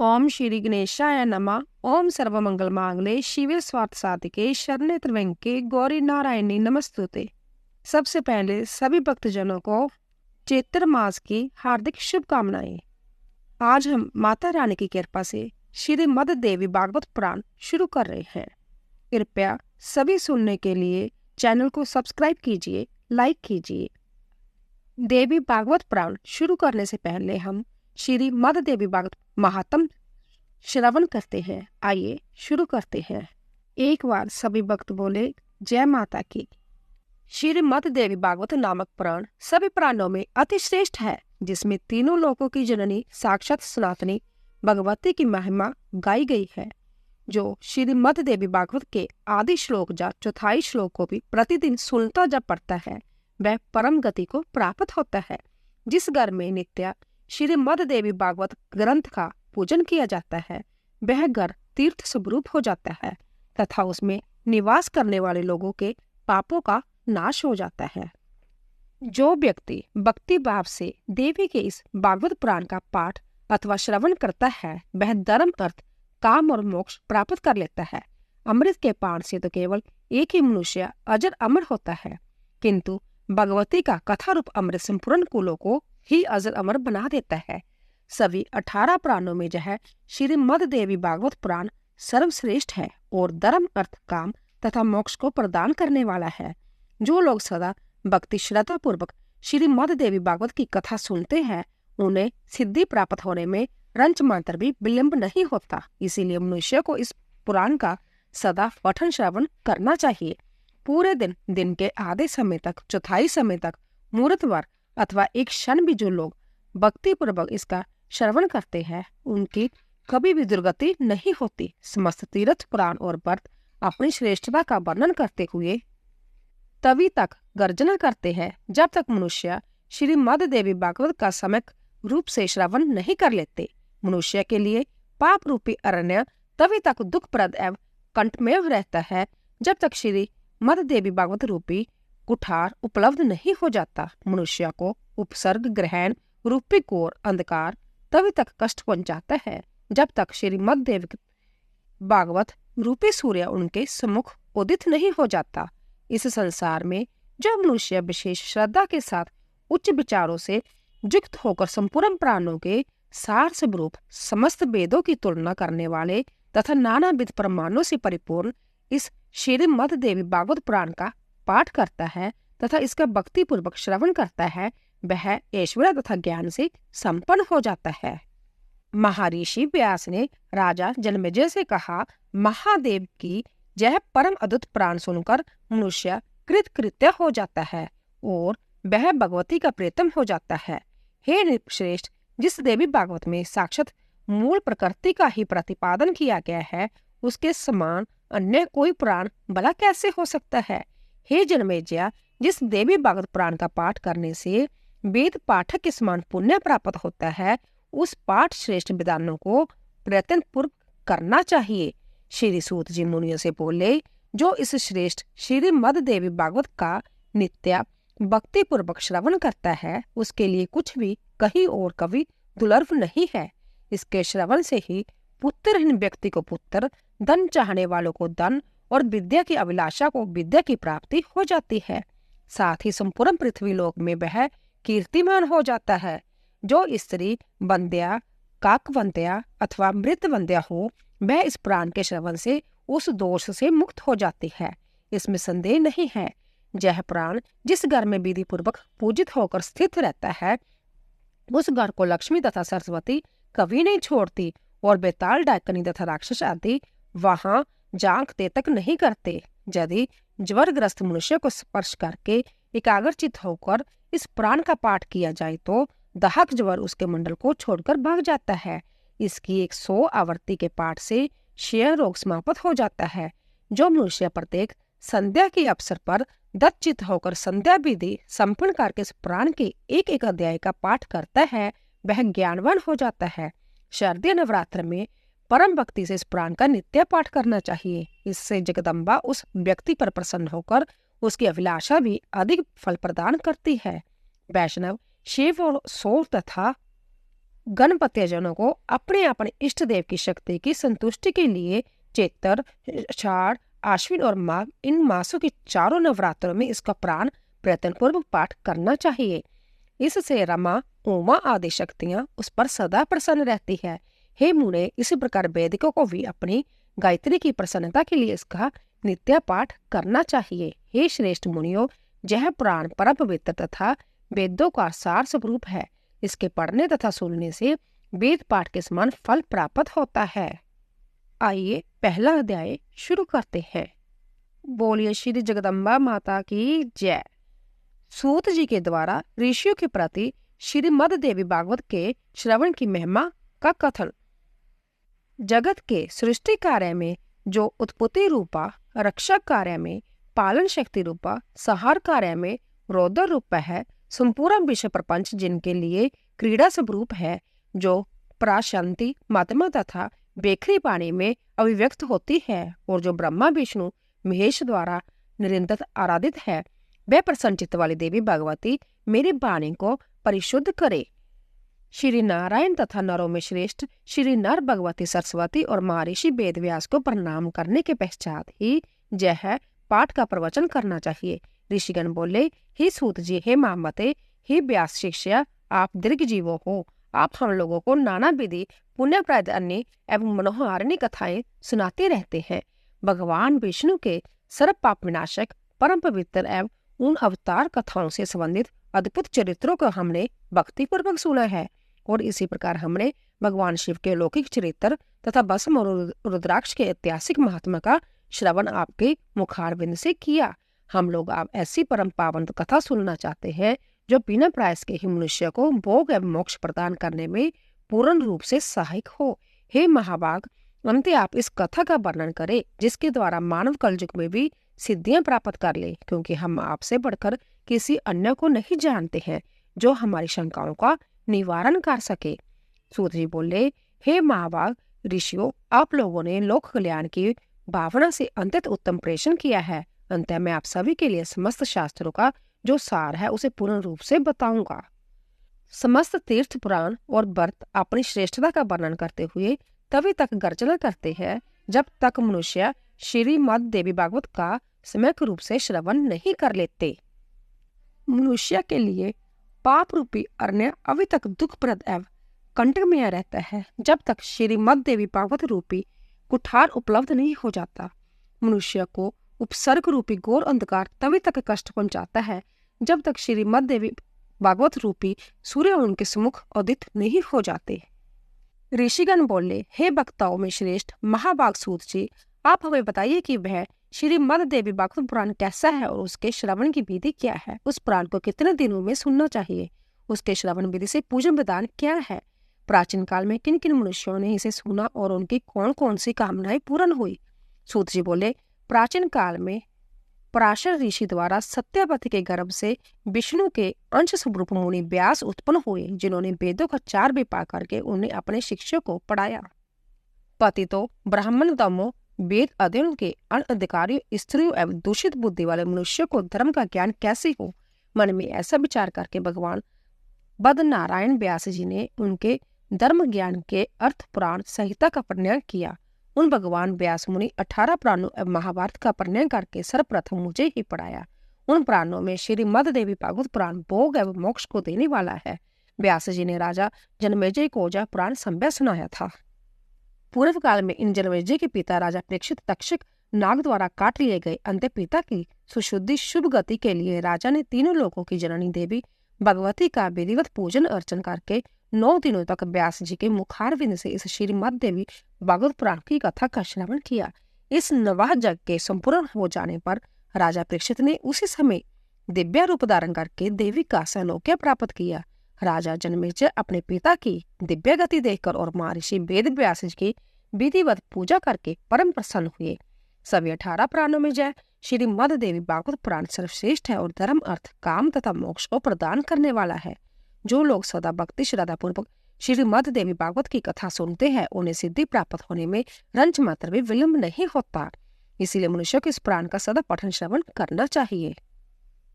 ओम श्री गणेशाय नमः। ओम सर्वमंगल मांगले शिवे स्वार्थ साधिके शरण्य त्र्यंबके गौरी नारायणी नमस्तुते। सबसे पहले सभी भक्तजनों को चैत्र मास की हार्दिक शुभकामनाएं। आज हम माता रानी की कृपा से श्री मद देवी भागवत पुराण शुरू कर रहे हैं। कृपया सभी सुनने के लिए चैनल को सब्सक्राइब कीजिए, लाइक कीजिए। देवी भागवत पुराण शुरू करने से पहले हम श्री मद देवी भागवत महात्म श्रवण करते हैं। आइए शुरू करते हैं। एक बार सभी भक्त बोले जय माता की। श्री मद देवी भागवत नामक पुराण सभी पुराणों में अति श्रेष्ठ है, जिसमें तीनों लोकों की जननी साक्षात सनातनी भगवती की महिमा गाई गई है। जो श्री मद देवी भागवत के आदि श्लोक या चौथाई श्लोक को भी प्रतिदिन सुनता जब पढ़ता है, वह परम गति को प्राप्त होता है। जिस घर में नित्य श्री मद देवी भागवत ग्रंथ का पूजन किया जाता है, वह घर तीर्थ स्वरूप हो जाता है तथा उसमें निवास करने वाले लोगों के पापों का नाश हो जाता है। जो व्यक्ति भक्ति भाव से देवी के इस भागवत पुराण का पाठ अथवा श्रवण करता है, वह धर्म, अर्थ, काम और मोक्ष प्राप्त कर लेता है। अमृत के पान से तो केवल एक ही मनुष्य अजर अमर होता है, किंतु भगवती का कथा रूप अमृत संपूर्ण कुलों को ही अजर अमर बना देता है। सभी 18 पुराणों में यह श्री मद देवी भागवत पुराण सर्वश्रेष्ठ है और धर्म, अर्थ, काम तथा मोक्ष को प्रदान करने वाला है। जो लोग सदा भक्ति श्रद्धा पूर्वक श्री मद देवी भागवत की कथा सुनते हैं, उन्हें सिद्धि प्राप्त होने में रंच मात्र भी विलंब नहीं होता। इसीलिए मनुष्य को इस पुराण का सदा पठन श्रवण करना चाहिए। पूरे दिन के आधे समय तक, चौथाई समय तक, मुहूर्तवार अथवा एक क्षण भी जो लोग भक्ति पूर्वक इसका श्रवण करते हैं, उनकी कभी भी दुर्गति नहीं होती। समस्त तीर्थ, पुराण और व्रत अपनी श्रेष्ठता का वर्णन करते हुए तभी तक गर्जना करते हैं जब तक मनुष्य श्री मद देवी भागवत का सम्यक रूप से श्रवण नहीं कर लेते। मनुष्य के लिए पाप रूपी अरण्य तभी तक दुखप्रद एवं कंठमेय रहता है जब तक श्री मद देवी भागवत रूपी कुठार उपलब्ध नहीं हो जाता। मनुष्य को उपसर्ग ग्रहण रूपी घोर अंधकार तभी तक कष्ट पहुंचाता है जब तक श्री मद देवी भागवत रूपी सूर्य उनके सम्मुख उदित नहीं हो जाता। इस संसार में जो मनुष्य विशेष श्रद्धा के साथ उच्च विचारों से युक्त होकर संपूर्ण प्राणों के सार स्वरूप समस्त वेदों की तुलना करने वाले तथा नानाविध प्रमाणों से परिपूर्ण इस श्री मद देवी भागवत पुराण का पाठ करता है तथा इसका भक्ति पूर्वक श्रवण करता है, वह ऐश्वर्य तथा ज्ञान से संपन्न हो जाता है। महर्षि व्यास ने राजा जन्मेजय से कहा, महादेव की यह परम अद्भुत पुराण सुनकर मनुष्य कृतकृत्य हो जाता है और वह भगवती का प्रीतम हो जाता है। हे नृपश्रेष्ठ, जिस देवी भागवत में साक्षात मूल प्रकृति का ही प्रतिपादन किया गया है, उसके समान अन्य कोई पुराण भला कैसे हो सकता है। हे जन्मेजय, जिस देवी भागवत पुराण का पाठ करने से वेद पाठक के समान पुण्य प्राप्त होता है, उस पाठ श्रेष्ठ विधानों को प्रयत्न पूर्वक करना चाहिए। श्री सूत जी मुनियों से बोले, जो इस श्रेष्ठ श्री मद देवी भागवत का नित्य भक्ति पूर्वक श्रवण करता है, उसके लिए कुछ भी कहीं और कभी दुर्लभ नहीं है। इसके श्रवण से ही पुत्रहीन व्यक्ति को पुत्र, धन चाहने वालों को धन और विद्या की अभिलाषा को विद्या की प्राप्ति हो जाती है। साथ ही संपूर्ण पृथ्वी लोक में वह कीर्तिमान हो जाता है। जो स्त्री वंद्या, काकवंत्या अथवा मृत वंद्या हो, वह इस पुराण के श्रवण से उस दोष से मुक्त हो जाती है। इसमें संदेह नहीं है। यह पुराण जिस घर में विधि पूर्वक पूजित होकर स्थित रहता है, उस घर को लक्ष्मी तथा सरस्वती कभी नहीं छोड़ती और बेताल, डाकनी तथा राक्षस आदि वहां झांकते तक नहीं करते। यदि ज्वरग्रस्त मनुष्य को स्पर्श करके एकाग्रचित होकर इस पुराण का पाठ किया जाए तो दाहक ज्वर उसके मंडल को छोड़कर भाग जाता है। इसकी 100 आवृत्ति के पाठ से क्षय रोग समाप्त हो जाता है। जो मनुष्य प्रत्येक संध्या के अवसर पर दत्तचित होकर संध्या विधि संपन्न करके इस पुराण के एक एक अध्याय का पाठ करता है, वह ज्ञानवान हो जाता है। शारदीय नवरात्र में परम भक्ति से इस पुराण का नित्य पाठ करना चाहिए। इससे जगदम्बा उस व्यक्ति पर प्रसन्न होकर उसकी अभिलाषा भी अधिक फल प्रदान करती है। वैष्णव शिव और सोल तथा गणपत्य जनों को अपने अपने इष्ट देव की शक्ति की संतुष्टि के लिए चैत्र, आषाढ़, आश्विन और माघ इन मासों के चारों नवरात्रों में इसका प्राण प्रयत्नपूर्वक पाठ करना चाहिए। इससे रमा, उमा आदि शक्तियां उस पर सदा प्रसन्न रहती है। हे मुने, इसी प्रकार वैदिकों को भी अपनी गायत्री की प्रसन्नता के लिए इसका नित्य पाठ करना चाहिए। हे श्रेष्ठ मुनियों, यह पुराण परम पवित्र तथा वेदों का सार स्वरूप है। इसके पढ़ने तथा सुनने से वेद पाठ के समान फल प्राप्त होता है। आइए पहला अध्याय शुरू करते हैं। बोलिए श्री जगदम्बा माता की जय। सूत जी के द्वारा ऋषियों के प्रति श्रीमद् देवी भागवत के श्रवण की महिमा का कथन। जगत के सृष्टि कार्य में जो उत्पत्ति रूपा, रक्षा कार्य में पालन शक्ति रूपा, संहार कार्य में रौद्र रूप है, संपूर्ण विश्व प्रपंच जिनके लिए क्रीड़ा स्वरूप है, जो प्राशांति मात्मा तथा बेखरी पानी में अभिव्यक्त होती है, और जो ब्रह्मा विष्णु महेश द्वारा निरंतर आराधित है, वह प्रसन्न चित्त वाली देवी भगवती मेरी वाणी को परिशुद्ध करे। श्री नारायण तथा नरों में श्रेष्ठ श्री नर भगवती सरस्वती और महर्षि वेद व्यास को प्रणाम करने के पश्चात ही यह पाठ का प्रवचन करना चाहिए। ऋषिगण बोले, हे सूत जी, हे महामते, हे व्यास शिष्य, आप दीर्घ जीवो हो। आप हम लोगों को नाना विधि पुण्यप्रद अन्य एवं मनोहारिणी कथाएं सुनाते रहते हैं। भगवान विष्णु के सर्व पाप विनाशक परम पवित्र एवं उन अवतार कथाओं से संबंधित अद्भुत चरित्रों को हमने भक्ति पूर्वक सुना है, और इसी प्रकार हमने भगवान शिव के लौकिक चरित्र तथा भस्म और रुद्राक्ष के ऐतिहासिक महात्मा का श्रवण आपके मुखारविंद से किया। हम लोग आप ऐसी परम पावन कथा सुनना चाहते हैं जो बिना प्रयास के ही मनुष्य को भोग एवं मोक्ष प्रदान करने में पूर्ण रूप से सहायक हो। हे महाभाग, अंत आप इस कथा का वर्णन करें जिसके द्वारा मानव कलयुग में भी सिद्धियां प्राप्त कर ले, क्योंकि हम आपसे बढ़कर किसी अन्य को नहीं जानते हैं जो हमारी शंकाओं का निवारण कर सके। सूत जी बोले, हे महाभाग ऋषियों, आप लोगों ने लोक कल्याण की भावना से अंतत उत्तम प्रेषण किया है। अंत में आप सभी के लिए समस्त शास्त्रों का जो सार है उसे पूर्ण रूप से बताऊंगा। समस्त तीर्थ पुराण और व्रत अपनी श्रेष्ठता का वर्णन करते हुए तभी तक गर्जना करते हैं जब तक मनुष्य श्रीमद् देवी भागवत का सम्यक रूप से श्रवण नहीं कर लेते। मनुष्य के लिए पाप रूपी अरण्य अभी तक दुखप्रद एवं कंटकमय रहता है जब तक श्रीमद् देवी भागवत रूपी कुठार उपलब्ध नहीं हो जाता। मनुष्य को उपसर्ग रूपी घोर अंधकार तभी तक कष्ट पहुंचाता है जब तक श्रीमद् देवी भागवत रूपी सूर्य उनके सम्मुख उदित नहीं हो जाते। ऋषिगण बोले, हे वक्ताओं में श्रेष्ठ महाभाग सूत जी, आप हमें बताइए कि वह श्रीमद् देवी भागवत पुराण कैसा है और उसके श्रवण की विधि क्या है। उस पुराण को कितने दिनों में सुनना चाहिए। उसके श्रवण विधि से पूजन विधान क्या है। प्राचीन काल में किन किन मनुष्यों ने इसे सुना और उनकी कौन कौन सी कामनाएं पूर्ण हुई। सूत जी बोले, प्राचीन काल में पराशर ऋषि द्वारा सत्यवती के गर्भ से विष्णु के अंश स्वरूप मुनि व्यास उत्पन्न हुए, जिन्होंने वेदों का 4 विभाग करके उन्हें अपने शिष्यों को पढ़ाया। पतितों, ब्राह्मण दमों, वेद अध्ययन के अनधिकारी स्त्रियों एवं दूषित बुद्धि वाले मनुष्यों को धर्म का ज्ञान कैसे हो। मन में ऐसा विचार करके भगवान बद नारायण व्यास जी ने उनके धर्म ज्ञान के अर्थ पुराण संहिता का प्रणयन किया। उन भगवान व्यास मुनि 18 पुराणों एवं महाभारत का प्रणयन करके सर्वप्रथम मुझे ही पढ़ाया। उन पुराणों में श्रीमद् देवी भागवत पुराण भोग एवं मोक्ष को देने वाला है। व्यास जी ने राजा जनमेजय को यह पुराण संभव सुनाया था। पूर्व काल में इन जनमेजय के पिता राजा परीक्षित तक्षक नाग द्वारा काट लिए गए अंत पिता की सुशुद्धि शुभ गति के लिए राजा ने तीनों लोकों की जननी देवी भगवती का विधिवत पूजन अर्चन करके 9 दिनों तक व्यास जी के मुखारविंद से इस श्रीमद् देवी भागवत पुराण की कथा का श्रवण किया। इस नवाह जग के संपूर्ण हो जाने पर राजा परीक्षित ने उसी समय दिव्य रूप धारण करके देवी का सौलोक्य प्राप्त किया। राजा जनमेजय अपने पिता की दिव्य गति देखकर और महर्षि वेद व्यास की विधिवत पूजा करके परम प्रसन्न हुए। सभी 18 पुराणों में जय श्रीमद् देवी भागवत पुराण सर्वश्रेष्ठ है और धर्म, अर्थ, काम तथा मोक्ष को प्रदान करने वाला है। जो लोग सदा भक्ति श्रद्धा पूर्वक श्रीमद् देवी भागवत की कथा सुनते हैं उन्हें सिद्धि प्राप्त होने में रंच मात्र भी विलंब नहीं होता। इसीलिए मनुष्य को इस पुराण का सदा पठन श्रवण करना चाहिए।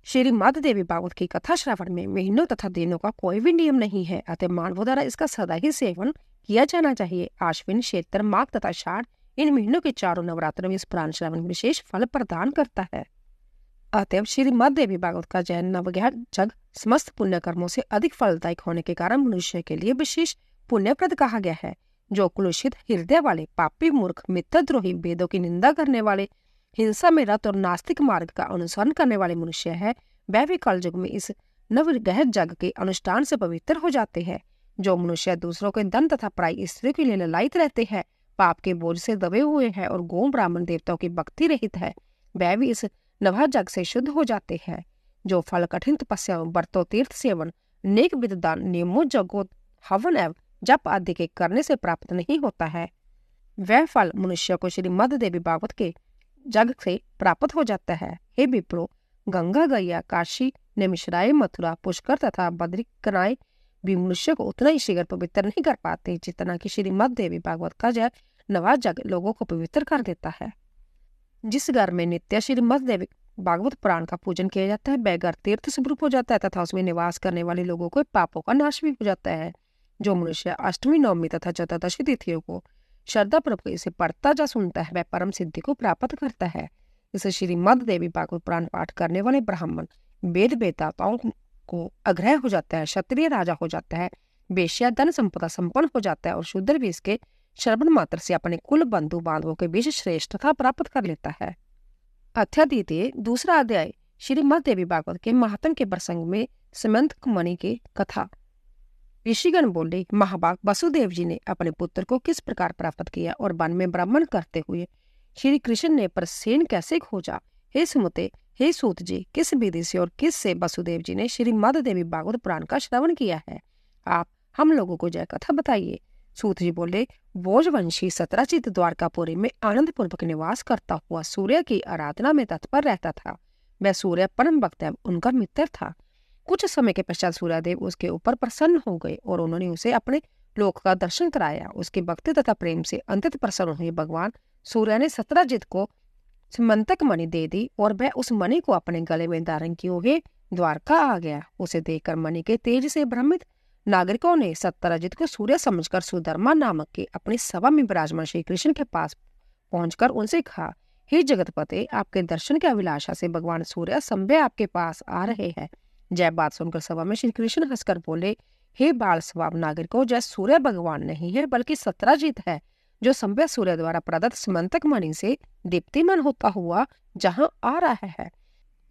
श्रीमद् देवी भागवत की कथा श्रवण में महीनों तथा दिनों का कोई भी नियम नहीं है, अतः मानवों द्वारा इसका सदा ही सेवन किया जाना चाहिए। आश्विन, चैत्र, माघ तथा आषाढ़ इन महीनों के चारों नवरात्रों में इस पुराण श्रवण विशेष फल प्रदान करता है। अतएव श्रीमद् देवी भागवत का जैन नवग्रह जग समस्त पुण्य कर्मों से अधिक फलदायक होने के कारण मनुष्य के लिए विशेष पुण्यप्रद कहा गया है। जो कुलुषित हृदय वाले, पापी, मूर्ख, मित्रद्रोही, वेदों की निंदा करने वाले, हिंसा में रत और नास्तिक मार्ग का अनुसरण करने वाले मनुष्य है, वह भी कलयुग में इस नवग्रह जग के अनुष्ठान से पवित्र हो जाते हैं। जो मनुष्य दूसरों के धन तथा पराई स्त्रियों के लिए ललायित रहते हैं, पाप के बोझ से दबे हुए हैं और गौ ब्राह्मण देवताओं की भक्ति रहित है, वह भी इस नवा जग से शुद्ध हो जाते हैं। जो फल कठिन तपस्या, व्रतों, तीर्थ सेवन, नेक विद्वान, नियमों, जगो, हवन एवं जप आदि के करने से प्राप्त नहीं होता है, वह फल मनुष्य को श्रीमद् देवी भागवत के जग से प्राप्त हो जाता है। हे विप्रो, गंगा, गैया, काशी, नैमिषारण्य, मथुरा, पुष्कर तथा बद्रिकनाय भी मनुष्य को उतना ही शीघ्र पवित्र नहीं कर पाते जितना कि श्रीमद् देवी भागवत का जय नवा जग लोगों को पवित्र कर देता है। जिस घर में नित्य श्रीमद् देवी भागवत पुराण का पूजन किया जाता है, वह घर तीर्थ स्वरूप हो जाता है तथा उसमें निवास करने वाले लोगों को पापों का नाश भी हो जाता है। जो मनुष्य अष्टमी, नवमी तथा चतुर्दशी तिथियों को श्रद्धा पूर्वक इसे पढ़ता जा सुनता है, वह परम सिद्धि को प्राप्त करता है। इसे श्रीमद् देवी भागवत पुराण पाठ करने वाले ब्राह्मण वेद वेदाताओं को अग्रह हो जाता है, क्षत्रिय राजा हो जाता है, वेश्या धन संपदा संपन्न हो जाता है और शूद्र भी इसके श्रवण मात्र से अपने कुल बंधु बांधवों के बीच श्रेष्ठता प्राप्त कर लेता है। अध्याय दूसरा अध्याय श्रीमद् देवी भागवत के महात्म के प्रसंग में समंतक मणि की कथा। ऋषिगण बोले, महाभाग वसुदेव जी ने अपने पुत्र को किस प्रकार प्राप्त किया और वन में ब्राह्मण करते हुए श्री कृष्ण ने प्रसेन कैसे खोजा। हे सुमते, हे सूत जी, किस विधि से और किस से वसुदेव जी ने श्रीमद् देवी भागवत पुराण का श्रवण किया है, आप हम लोगों को जय कथा बताइए। सूत जी बोले, भोजवंशी सत्राजित द्वारकापुरी में आनंद पूर्वक निवास करता हुआ सूर्य की आराधना में तत्पर रहता था। वह सूर्य परम भक्त एवं उनका मित्र था। कुछ समय के पश्चात सूर्यदेव उसके ऊपर प्रसन्न हो गए और उन्होंने उसे अपने लोक का दर्शन कराया। उसकी भक्ति तथा प्रेम से अंतत प्रसन्न हुए भगवान सूर्य ने सत्राजित को समंतक मणि दे दी और वह उस मणि को अपने गले में धारण किए हुए द्वारका आ गया। उसे देखकर मणि के तेज से भ्रमित नागरिकों ने सत्राजित को सूर्य समझकर सुधर्मा नामक के अपनी सभा में विराजमान श्री कृष्ण के पास पहुंचकर उनसे कहा, हे जगतपते, आपके दर्शन की अभिलाषा से भगवान सूर्य संभय आपके पास आ रहे हैं। जय बात सुनकर सभा में श्री कृष्ण हंसकर बोले, हे बाल स्वभाव नागरिकों, जय सूर्य भगवान नहीं है बल्कि सत्राजित है, जो संभय सूर्य द्वारा प्रदत्त समंतक मणि से दीप्तिमान होता हुआ जहाँ आ रहा है।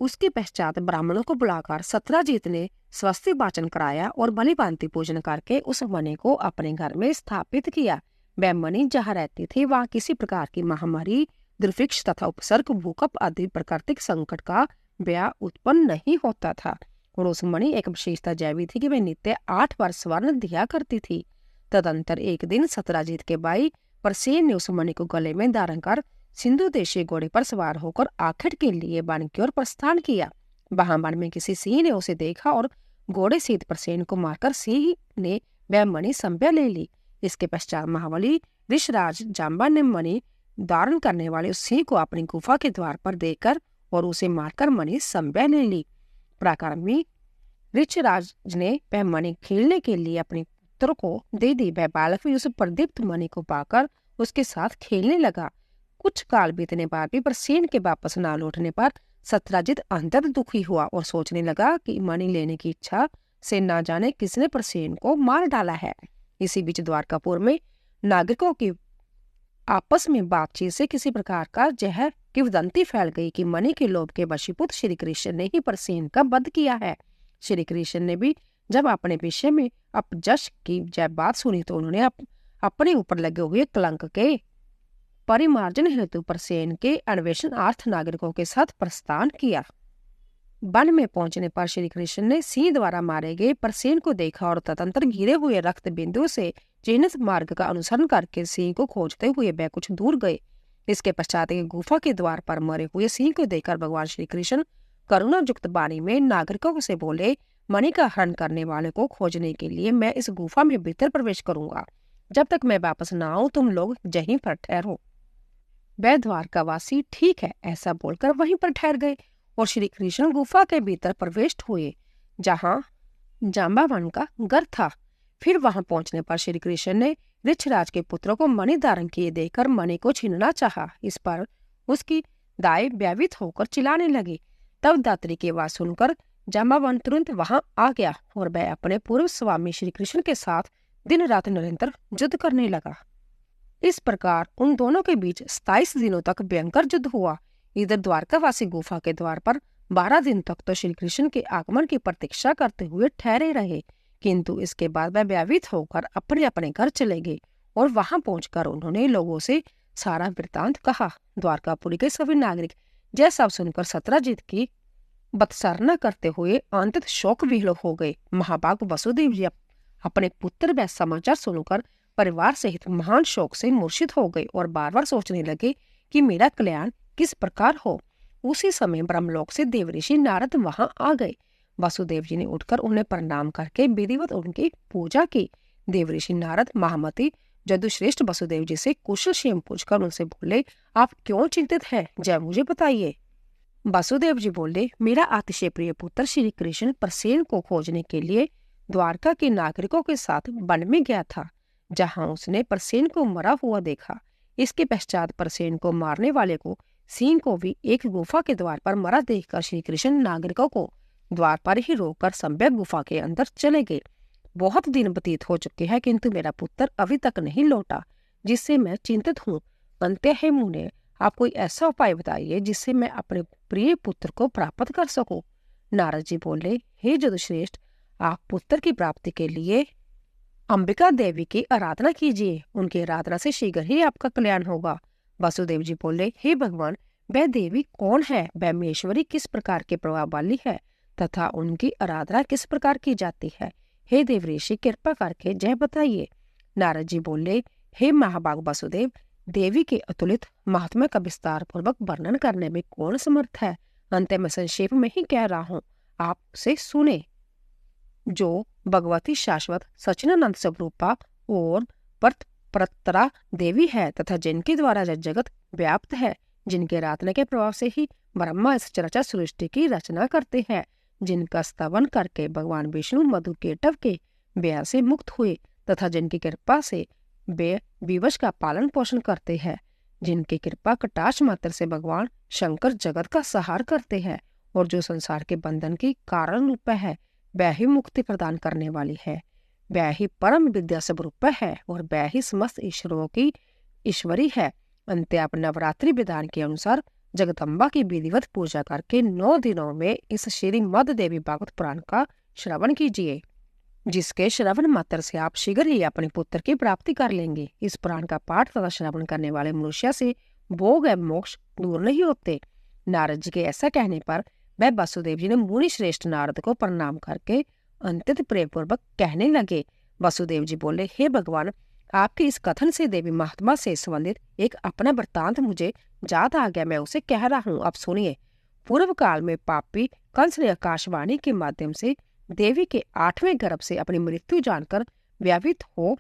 उसके पश्चात ब्राह्मणों को बुलाकर सत्राजित ने स्वस्ति वाचन कराया और बलि भांति पूजन करके उस मणि को अपने घर में स्थापित किया। वह मणि जहाँ रहती थी वहाँ किसी प्रकार की महामारी, दुर्भिक्ष तथा उपसर्ग, भूकंप आदि प्राकृतिक संकट का भय उत्पन्न नहीं होता था। और उस मणि एक विशेषता जैवी थी कि वह नित्य 8 बार स्वर्ण दिया करती थी। तदंतर एक दिन सत्राजित के भाई प्रसेन ने उस मणि को गले में धारण कर सिंधु देशी घोड़े पर सवार होकर आखिर के लिए वन की ओर प्रस्थान किया। वहां वन में किसी सिंह ने उसे देखा और घोड़े सहित प्रसेन को मारकर सिंह ने वह मणि संभ्य ले ली। इसके पश्चात महाबली ऋषराज जाम्बा ने मणि धारण करने वाले उस सिंह को अपनी गुफा के द्वार पर देकर और उसे मारकर मणि संभ्य ले ली। पराक्रमी ऋषराज ने वह मणि खेलने के लिए अपने पुत्र को दे दी। वह बालक भी उस प्रदीप्त मणि को पाकर उसके साथ खेलने लगा। कुछ काल बीतने बाद भी प्रसेन के वापस न लौटने पर सत्राजित अंतर दुखी हुआ और सोचने लगा कि मणि लेने की इच्छा से न जाने किसने प्रसेन को मार डाला है। इसी बीच द्वारकापुर में नागरिकों की आपस में बातचीत से किसी प्रकार का जहर की वदंती फैल गई कि मणि के लोभ के वशीभूत श्री कृष्ण ने ही प्रसेन का वध किया है। श्री कृष्ण ने भी जब अपने विषय में अपजश की जब बात सुनी तो उन्होंने अपने ऊपर लगे हुए कलंक के परिमार्जन हेतु प्रसेन के अन्वेषणार्थ नागरिकों के साथ प्रस्थान किया। वन में पहुंचने पर श्री कृष्ण ने सिंह द्वारा मारे गए प्रसेन को देखा और तदंतर गिरे हुए रक्त बिंदु से चिन्हित मार्ग का अनुसरण करके सिंह को खोजते हुए वह कुछ दूर गए। इसके पश्चात एक गुफा के द्वार पर मरे हुए सिंह को देखकर भगवान श्री कृष्ण करुणा युक्त वाणी में नागरिकों से बोले, मणि का हरण करने वाले को खोजने के लिए मैं इस गुफा में भीतर प्रवेश करूंगा। जब तक मैं वापस न आऊं तुम लोग यहीं पर ठहरो। वह द्वारकावासी ठीक है ऐसा बोलकर वहीं पर ठहर गए। और श्री कृष्ण गुफा के भीतर प्रवेश हुए, जहाँ जाम्बावन का घर था। फिर वहां पहुंचने पर श्री कृष्ण ने ऋक्षराज के पुत्रों को मणि धारण किए देखकर मणि को छीनना चाहा। इस पर उसकी दाई भयभीत होकर चिल्लाने लगी। तब दात्री की आवाज सुनकर जाम्बावन तुरंत वहां आ गया और वह अपने पूर्व स्वामी श्री कृष्ण के साथ दिन रात निरंतर युद्ध करने लगा। इस प्रकार उन दोनों के बीच 27 दिनों तक भयंकर युद्ध हुआ। इधर द्वारकावासी गुफा के द्वार पर 12 दिन तक तो श्री कृष्ण के आगमन की प्रतीक्षा करते हुए ठहरे रहे, किंतु इसके बाद वह भयभीत होकर अपने अपने घर चले गए और वहां पहुंचकर उन्होंने लोगों से सारा वृतांत कहा। द्वारकापुरी के सभी नागरिक यह सब सुनकर सत्यजित की बत्सरना करते हुए अंततः शोक विह्वल हो गए। महाभाग वसुदेव जी अपने पुत्र वह समाचार सुनकर परिवार सहित महान शोक से मूर्छित हो गए और बार बार सोचने लगे कि मेरा कल्याण किस प्रकार हो। उसी समय ब्रह्मलोक से देवऋषि नारद वहां आ गए। वसुदेव जी ने उठकर उन्हें प्रणाम करके विधिवत उनकी पूजा की। देवऋषि नारद महामती जदुश्रेष्ठ वसुदेव जी से कुशल क्षेम पूछकर उनसे बोले, आप क्यों चिंतित हैं, जय मुझे बताइए। वसुदेव जी बोले, मेरा अतिशय प्रिय पुत्र श्री कृष्ण प्रसेन को खोजने के लिए द्वारका के नागरिकों के साथ वन में गया था, जहां उसने प्रसेन को मरा हुआ देखा। इसके पश्चात प्रसेन को मारने वाले को सिंह को भी एक गुफा के द्वार पर मरा देखकर श्री कृष्ण नागरिकों को द्वार पर ही रोककर सम्यक गुफा के अंदर चले गए। बहुत दिन व्यतीत हो चुके हैं, किंतु मेरा पुत्र अभी तक नहीं लौटा, जिससे मैं चिंतित हूँ। अंत्य हे मुने, आप कोई ऐसा उपाय बताइए जिससे मैं अपने प्रिय पुत्र को प्राप्त कर सकूं। नारद जी बोले, हे जदुश्रेष्ठ, आप पुत्र की प्राप्ति के लिए अंबिका देवी की आराधना कीजिए। उनकी आराधना से शीघ्र ही आपका कल्याण होगा। वसुदेव जी बोले, हे भगवान, वह देवी कौन है, वह महेश्वरी किस प्रकार के प्रभाव वाली है तथा उनकी आराधना किस प्रकार की जाती है। हे देवऋषि, कृपा करके जय बताइए। नारद जी बोले, हे महाभाग वसुदेव, देवी के अतुलित महात्मा का विस्तार पूर्वक वर्णन करने में कौन समर्थ है। अंत में संक्षेप में ही कह रहा हूँ, आप उसे सुने। जो भगवती शाश्वत सचिनानंद स्वरूपा और परतरा देवी है तथा जिनके द्वारा जगत व्याप्त है, जिनके आराधना के प्रभाव से ही ब्रह्मा इस चराचर सृष्टि की रचना करते हैं, जिनका स्तवन करके भगवान विष्णु मधु केटव के व्यय से मुक्त हुए तथा जिनकी कृपा से वे विवश का पालन पोषण करते हैं, जिनकी कृपा कटाक्ष मात्र से भगवान शंकर जगत का सहार करते हैं और जो संसार के बंधन की कारण रूप है, वह ही मुक्ति प्रदान करने वाली है, वह ही परम विद्या स्वरूप है और वह ही समस्त ईश्वरों की ईश्वरी है। अंत्य आप नवरात्रि विधान के अनुसार जगदम्बा की विधिवत पूजा करके 9 दिनों में इस श्रीमद् देवी भागवत पुराण का श्रवण कीजिए, जिसके श्रवण मात्र से आप शीघ्र ही अपने पुत्र की प्राप्ति कर लेंगे। इस पुराण का पाठ तथा श्रवण करने वाले मनुष्य से भोग एवं मोक्ष दूर नहीं होते। नारद जी के ऐसा कहने पर वह वसुदेव जी ने मुनि श्रेष्ठ नारद को प्रणाम करके अत्यंत प्रेमपूर्वक कहने लगे। वसुदेव जी बोले, हे भगवान, आपके इस कथन से देवी महात्मा से संबंधित एक अपना वृत्तांत मुझे याद आ गया, मैं उसे कह रहा हूँ, आप सुनिए। पूर्व काल में पापी कंस ने आकाशवाणी के माध्यम से देवी के 8वें गर्भ से अपनी मृत्यु जानकर व्यावित हो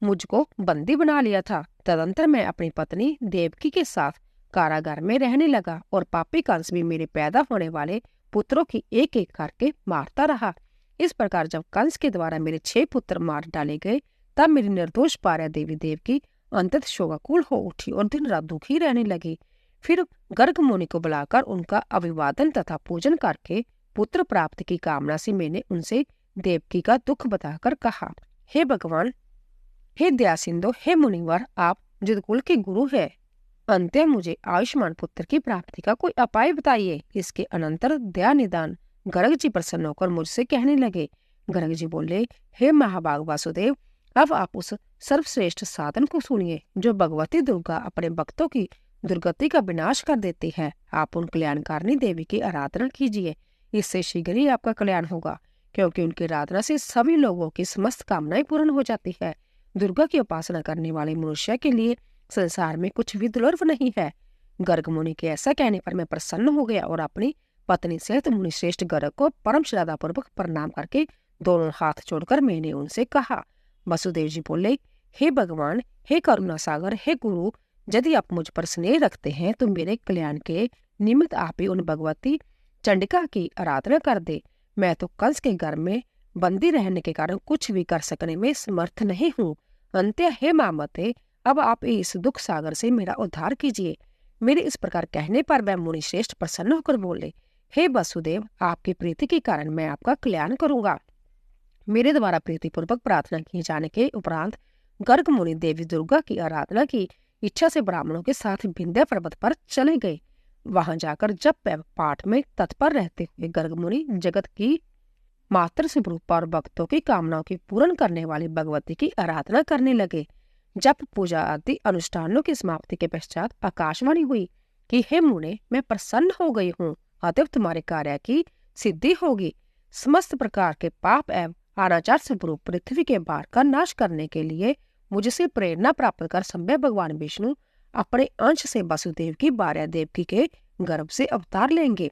मुझको बंदी बना लिया था। तदंतर मैं अपनी पत्नी देवकी के साथ कारागार में रहने लगा और पापी कंस भी मेरे पैदा होने वाले पुत्रों की एक एक करके मारता रहा। इस प्रकार जब कंस के द्वारा मेरे 6 पुत्र मार डाले गए, तब मेरी निर्दोष पार्या देवी देवकी अंततः शोकाकुल हो उठी और दिन रात दुखी रहने लगी। फिर गर्ग मुनि को बुलाकर उनका अभिवादन तथा पूजन करके पुत्र प्राप्ति की कामना से मैंने उनसे देवकी का दुख बताकर कहा, हे भगवान, हे दयासिंधु, हे मुनिवर, आप जदकुल के गुरु है, अंत्य मुझे आयुष्मान पुत्र की प्राप्ति का कोई उपाय बताइए। इसके अनंतर दया निदान गर्ग जी प्रसन्न होकर मुझसे कहने लगे। गर्ग जी बोले, हे महाभाग वासुदेव, अब आप उस सर्वश्रेष्ठ साधन को सुनिए जो भगवती दुर्गा अपने भक्तों की दुर्गति का विनाश कर देती है। आप उन कल्याणकारिणी देवी की आराधना कीजिए, इससे शीघ्र ही आपका कल्याण होगा, क्योंकि उनकी आराधना से सभी लोगों की समस्त कामनाएं पूर्ण हो जाती है। दुर्गा की उपासना करने वाले मनुष्य के लिए संसार में कुछ भी दुर्लभ नहीं है। गर्ग मुनि के ऐसा कहने पर मैं प्रसन्न हो गया और अपनी पत्नी सहित मुनि श्रेष्ठ गर्ग को परम श्रद्धा पूर्वक प्रणाम करके दोनों हाथ जोड़कर मैंने उनसे कहा। वसुदेव जी बोले, हे भगवान, हे करुणा सागर, हे गुरु, यदि आप मुझ पर स्नेह रखते हैं तो मेरे कल्याण के निमित्त आप ही उन भगवती चंडिका की आराधना कर दे। मैं तो कंस के घर में बंदी रहने के कारण कुछ भी कर सकने में समर्थ नहीं हूँ। अंत्य हे मामते, अब आप इस दुख सागर से मेरा उद्धार कीजिए। मेरे इस प्रकार कहने पर वह मुनि श्रेष्ठ प्रसन्न होकर बोले, हे वसुदेव, आपकी प्रीति के कारण मैं आपका कल्याण करूंगा। मेरे द्वारा प्रीतिपूर्वक प्रार्थना किए जाने के उपरांत गर्ग मुनि देवी दुर्गा की आराधना की इच्छा से ब्राह्मणों के साथ विंध्य पर्वत पर चले गए। वहां जाकर जप एवं पाठ में तत्पर रहते हुए गर्ग मुनि जगत की मातृ स्वरूप और भक्तों की कामनाओं की पूर्ण करने वाली भगवती की आराधना करने लगे। जप पूजा आदि अनुष्ठानों की समाप्ति के पश्चात आकाशवाणी हुई कि हे मुने, मैं प्रसन्न हो गई हूँ, अतएव तुम्हारे कार्य की सिद्धि होगी। समस्त प्रकार के पाप एवं अनाचार स्वरूप पृथ्वी के भार का नाश करने के लिए मुझसे प्रेरणा प्राप्त कर संभव भगवान विष्णु अपने अंश से वसुदेव की भार्या देवकी के गर्भ से अवतार लेंगे।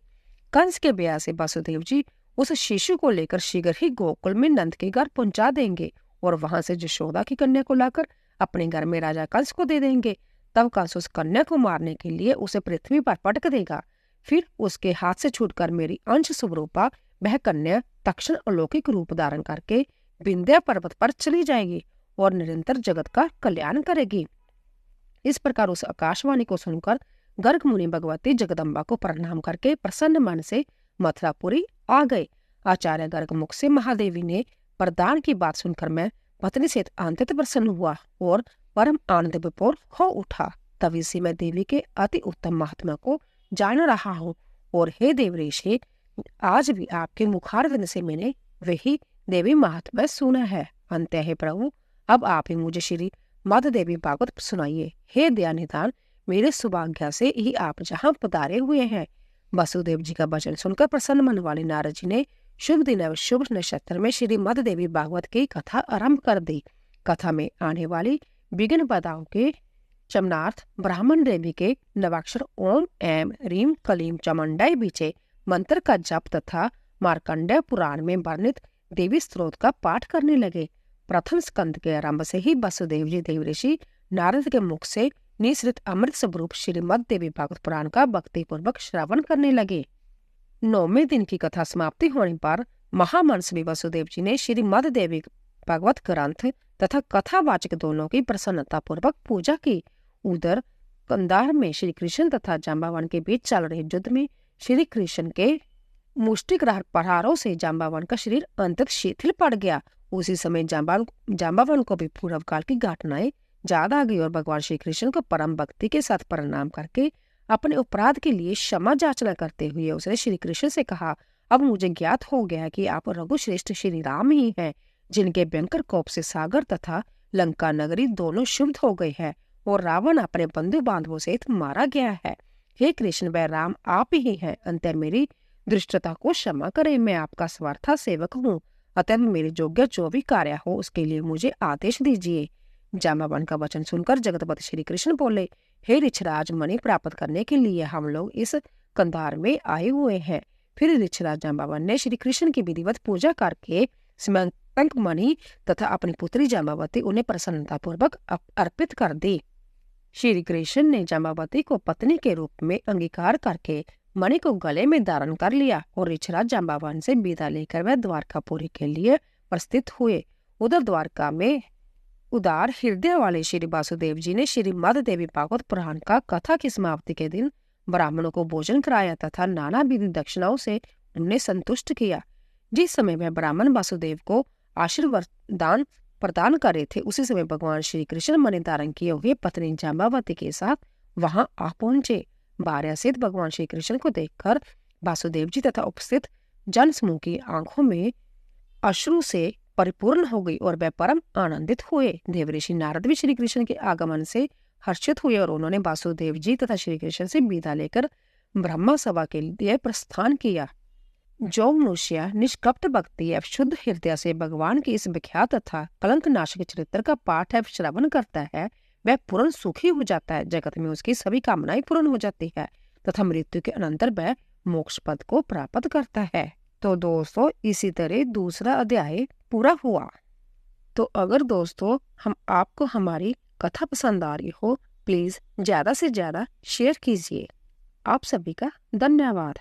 कंस के ब्याह से वसुदेव जी उस शिशु को लेकर शीघ्र ही गोकुल में नंद के घर पहुंचा देंगे और वहां से यशोदा की कन्या को लाकर अपने घर में राजा कंस को दे देंगे। तब कंस उस कन्या को मारने के लिए उसे पृथ्वी पर पटक देगा। फिर उसके हाथ से छूटकर मेरी अंश स्वरूपा वह कन्या तक्षण अलौकिक रूप धारण करके विंध्य पर्वत पर चली जाएगी और निरंतर जगत का कल्याण करेगी। इस प्रकार उस आकाशवाणी को सुनकर गर्ग मुनि भगवती जगदम्बा को प्रणाम करके प्रसन्न मन से मथुरापुरी आ गए। आचार्य गर्ग मुख से महादेवी ने वरदान की बात सुनकर मैं पत्नी से अत्यंत प्रसन्न हुआ और परम आनंद विभोर हो उठा। तभी से मैं देवी के अति उत्तम महात्मा को जान रहा हूँ और हे देवऋषि, आज भी आपके मुखारविंद से मैंने वही देवी महात्मा सुना है। अंत्य हे प्रभु, अब आप ही मुझे श्री मद देवी भागवत सुनाइए। हे दयानिधान, मेरे सौभाग्य से ही आप जहाँ पधारे हुए हैं। वसुदेव जी का वचन सुनकर प्रसन्न मन वाले नारद जी ने शुभ दिन एवं शुभ नक्षत्र में श्री मद देवी भागवत की कथा आरंभ कर दी। कथा में आने वाली विघ्न बाधाओं के शमनार्थ ब्राह्मण देवी के नवाक्षर ओम एम रीम कलीम चामुंडाई बीचे मंत्र का जप तथा मार्कंडेय पुराण में वर्णित देवी स्त्रोत का पाठ करने लगे। प्रथम स्कंद के आरंभ से ही वसुदेव जी देवऋषि नारद के मुख से निसृत अमृत स्वरूप श्रीमद देवी भागवत पुराण का भक्ति पूर्वक श्रवण करने लगे। 9वें दिन की कथा समाप्ति होने पर महामनस्वी वसुदेव जी ने श्रीमद देवी भागवत ग्रंथ तथा कथावाचक दोनों की प्रसन्नता पूर्वक पूजा की। उधर कंधार में श्री कृष्ण तथा जाम्बावन के बीच चल रहे युद्ध में श्री कृष्ण के मुष्टिग्रह प्रहारों से जाम्बावन का शरीर अंततः शिथिल पड़ गया। उसी समय जाम्बावन को भी पूर्व काल की घटनाएं याद आ गई और भगवान श्री कृष्ण को परम भक्ति के साथ प्रणाम करके अपने अपराध के लिए क्षमा याचना करते हुए उसने श्री कृष्ण से कहा, अब मुझे ज्ञात हो गया कि आप रघुश्रेष्ठ श्री राम ही हैं, जिनके भयंकर कोप से सागर तथा लंका नगरी दोनों शुद्ध हो गए हैं और रावण अपने बंधु बांधवों सहित मारा गया है। हे कृष्ण, वह राम आप ही हैं। अंत मेरी दृष्टता को क्षमा करें, मैं आपका स्वार्था सेवक हूँ, अतः मेरे योग्य जो भी कार्य हो उसके लिए मुझे आदेश दीजिए। जाम्बावन का वचन सुनकर जगतपति श्री कृष्ण बोले, हे ऋक्षराज, मणि प्राप्त करने के लिए हम लोग इस कंधार में आए हुए हैं। फिर ऋक्षराज जाम्बावन ने श्री कृष्ण की विधिवत पूजा करके सीमंतक मणि तथा अपनी पुत्री जाम्बावती उन्हें प्रसन्नता पूर्वक अर्पित कर दी। श्री कृष्ण ने जाम्बावती को पत्नी के रूप में अंगीकार करके मणि को गले में धारण कर लिया और ऋक्षराज जाम्बावन से विदा लेकर वह द्वारकापुरी के लिए प्रस्थित हुए। उधर द्वारका में उदार हृदय वाले श्री वासुदेव जी ने श्री मद देवी भागवत पुराण का कथा की समाप्ति के दिन ब्राह्मणों को भोजन कराया तथा नाना विधि दक्षिणाओं से उन्हें संतुष्ट किया। जिस समय वह ब्राह्मण वासुदेव को आशीर्वाद प्रदान कर रहे थे, उसी समय भगवान श्री कृष्ण मणि धारण किए हुए पत्नी जाम्बावती के साथ वहां आ पहुंचे। भार्या सहित भगवान श्री कृष्ण को देखकर वासुदेव जी तथा उपस्थित जन समूह की आंखों में अश्रु से परिपूर्ण हो गई और वह परम आनंदित हुए। देवऋषि नारद भी श्री कृष्ण के आगमन से हर्षित हुए और उन्होंने वासुदेव जी तथा श्री कृष्ण से विदा लेकर ब्रह्मा सभा के लिए प्रस्थान किया। जो मनुष्य निष्कपट भक्ति एवं शुद्ध हृदय से भगवान के इस विख्यात तथा कलंक नाशक चरित्र का पाठ एवं श्रवण करता है, वह पूर्ण सुखी हो जाता है। जगत में उसकी सभी कामनाएं पूर्ण हो जाती है तथा मृत्यु के अनंतर वह मोक्ष पद को प्राप्त करता है। तो दोस्तों, इसी तरह दूसरा अध्याय पूरा हुआ। तो अगर दोस्तों आपको हमारी कथा पसंद आ रही हो, प्लीज ज्यादा से ज्यादा शेयर कीजिए। आप सभी का धन्यवाद।